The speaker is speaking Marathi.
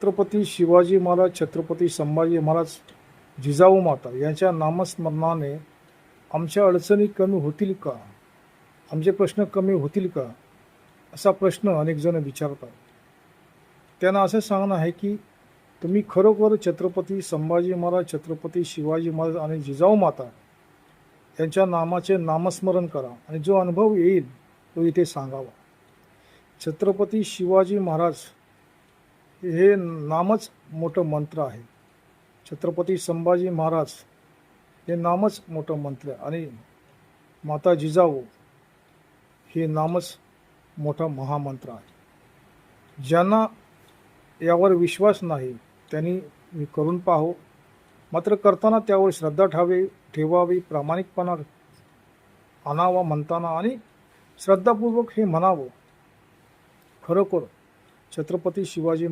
छत्रपती शिवाजी महाराज, छत्रपती संभाजी महाराज, जिजाऊ माता यांच्या नामस्मरणाने आमच्या अडचणी कमी होतील का, आमचे प्रश्न कमी होतील का, असा प्रश्न अनेक जण विचारतात. त्यांना असं सांगणं आहे की तुम्ही खरोखर छत्रपती संभाजी महाराज, छत्रपती शिवाजी महाराज आणि जिजाऊ माता यांच्या नामाचे नामस्मरण करा आणि जो अनुभव येईल तो इथे सांगावा. छत्रपती शिवाजी महाराज हे नामच मोठं मंत्र आहे. छत्रपती संभाजी महाराज हे नामच मोठं मंत्र आहे आणि माता जिजाऊ हे नामच मोठा महामंत्र आहे. ज्यांना यावर विश्वास नाही त्यांनी मी करून पाहो, मात्र करताना त्यावर श्रद्धा ठेवावी, प्रामाणिकपणा आणावा म्हणताना आणि श्रद्धापूर्वक हे म्हणावं, खरोखर छत्रपती शिवाजी